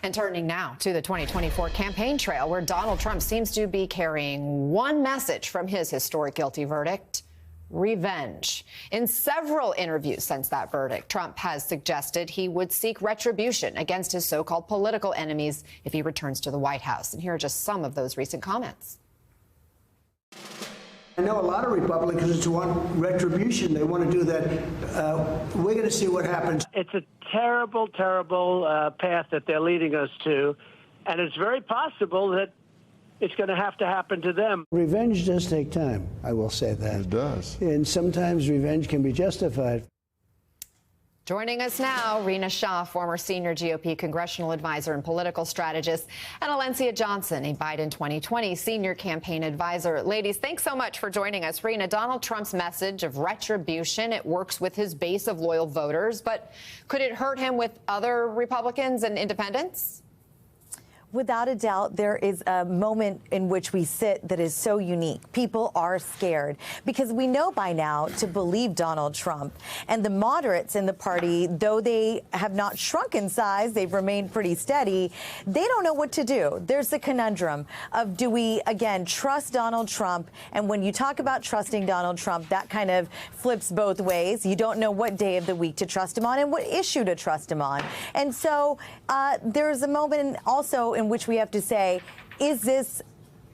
And turning now to the 2024 campaign trail, where Donald Trump seems to be carrying one message from his historic guilty verdict: revenge. In several interviews since that verdict, Trump has suggested he would seek retribution against his so-called political enemies if he returns to the White House. And here are just some of those recent comments. I know a lot of Republicans want retribution. They want to do that. We're going to see what happens. It's a terrible, terrible path that they're leading us to. And it's very possible that it's going to happen to them. Revenge does take time, I will say that. It does. And sometimes revenge can be justified. Joining us now, Rina Shah, former senior GOP congressional advisor and political strategist, and Alencia Johnson, a Biden 2020 senior campaign advisor. Ladies, thanks so much for joining us. Rina, Donald Trump's message of retribution, it works with his base of loyal voters, but could it hurt him with other Republicans and independents? Without a doubt, there is a moment in which we sit that is so unique. People are scared because we know by now to believe Donald Trump. And the moderates in the party, though they have not shrunk in size, they've remained pretty steady, they don't know what to do. There's the conundrum of, do we, again, trust Donald Trump? And when you talk about trusting Donald Trump, that kind of flips both ways. You don't know what day of the week to trust him on and what issue to trust him on. And so there's a moment also in which we have to say, is this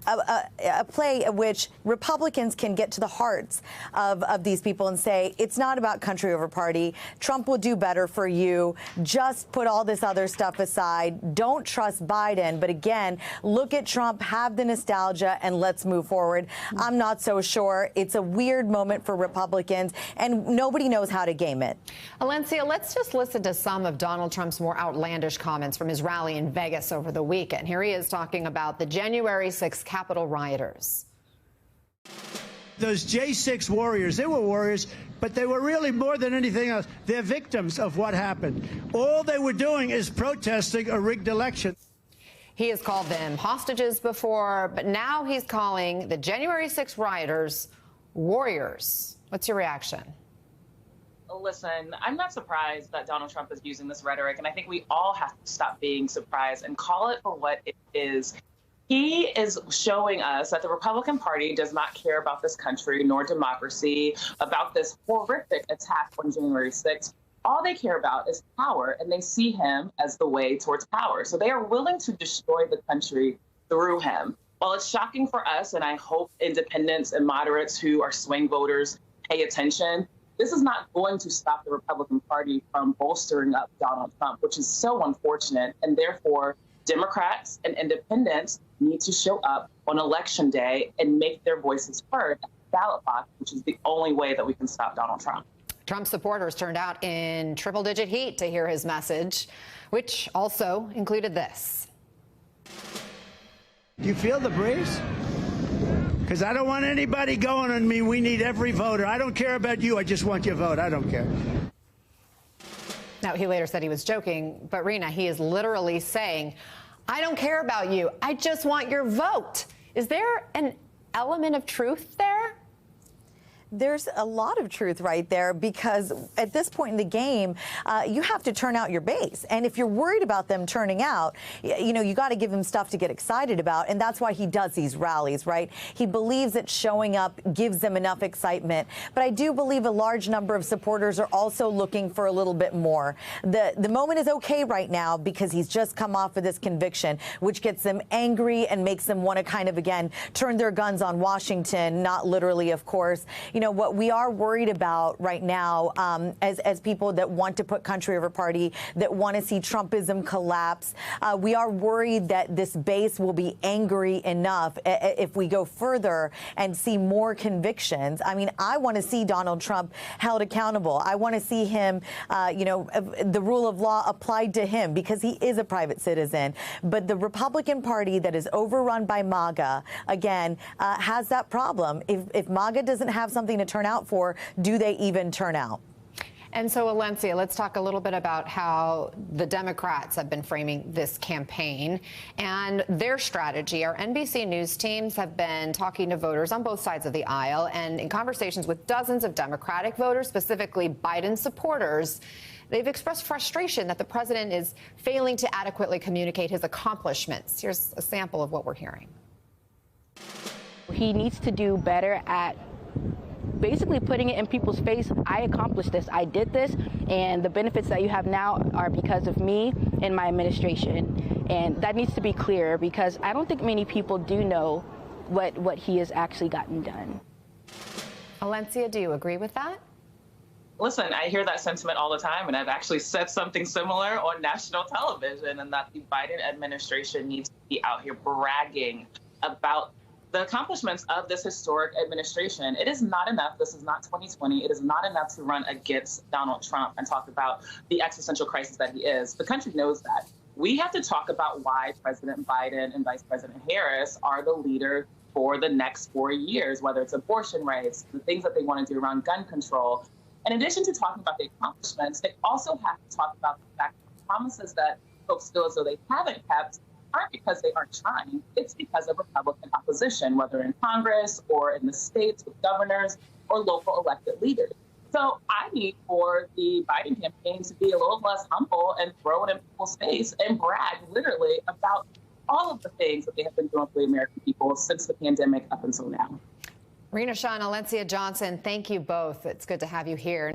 a play at which Republicans can get to the hearts of these people and say, it's not about country over party. Trump will do better for you. Just put all this other stuff aside. Don't trust Biden. But again, look at Trump, have the nostalgia, and let's move forward. I'm not so sure. It's a weird moment for Republicans, and nobody knows how to game it. Alencia, let's just listen to some of Donald Trump's more outlandish comments from his rally in Vegas over the weekend. Here he is talking about the January 6th Capitol rioters. Those J6 warriors, they were warriors, but they were really more than anything else. They're victims of what happened. All they were doing is protesting a rigged election. He has called them hostages before, but now he's calling the January 6th rioters warriors. What's your reaction? Listen, I'm not surprised that Donald Trump is using this rhetoric, and I think we all have to stop being surprised and call it for what it is. He is showing us that the Republican Party does not care about this country nor democracy, about this horrific attack on January 6th. All they care about is power, and they see him as the way towards power. So they are willing to destroy the country through him. While it's shocking for us, and I hope independents and moderates who are swing voters pay attention, this is not going to stop the Republican Party from bolstering up Donald Trump, which is so unfortunate. And therefore, Democrats and independents need to show up on Election Day and make their voices heard at the ballot box, which is the only way that we can stop Donald Trump. Trump supporters turned out in triple-digit heat to hear his message, which also included this. Do you feel the breeze? Because I don't want anybody going on me. We need every voter. I don't care about you. I just want your vote. I don't care. Now, he later said he was joking, but Rina, he is literally saying, I don't care about you. I just want your vote. Is there an element of truth there? There's a lot of truth right there, because at this point in the game, you have to turn out your base. And if you're worried about them turning out, you know, you got to give them stuff to get excited about. And that's why he does these rallies, right? He believes that showing up gives them enough excitement. But I do believe a large number of supporters are also looking for a little bit more. The moment is okay right now because he's just come off of this conviction, which gets them angry and makes them want to kind of, again, turn their guns on Washington, not literally, of course. You know, what we are worried about right now, as people that want to put country over party, that want to see Trumpism collapse, we are worried that this base will be angry enough if we go further and see more convictions. I mean, I want to see Donald Trump held accountable. I want to see him, you know, the rule of law applied to him because he is a private citizen. But the Republican Party that is overrun by MAGA, again, has that problem. If MAGA doesn't have something to turn out for, do they even turn out? And so, Alencia, let's talk a little bit about how the Democrats have been framing this campaign and their strategy. Our NBC News teams have been talking to voters on both sides of the aisle and in conversations with dozens of Democratic voters, specifically Biden supporters. they've expressed frustration that the president is failing to adequately communicate his accomplishments. Here's a sample of what we're hearing. He needs to do better at basically putting it in people's face. I accomplished this, I did this, and the benefits that you have now are because of me and my administration. And that needs to be clear, because I don't think many people do know what he has actually gotten done. Alencia, do you agree with that? Listen, I hear that sentiment all the time, and I've actually said something similar on national television, and that the Biden administration needs to be out here bragging about the accomplishments of this historic administration. It is not enough. This is not 2020. It is not enough to run against Donald Trump and talk about the existential crisis that he is. The country knows that. We have to talk about why President Biden and Vice President Harris are the leader for the next 4 years, whether it's abortion rights, the things that they want to do around gun control. In addition to talking about the accomplishments, they also have to talk about the fact that the promises that folks feel as though they haven't kept aren't because they aren't trying. It's because of Republican opposition, whether in Congress or in the states with governors or local elected leaders. So I need for the Biden campaign to be a little less humble and throw it in people's face and brag literally about all of the things that they have been doing for the American people since the pandemic up until now. Rina Shah and Alencia Johnson, thank you both. It's good to have you here.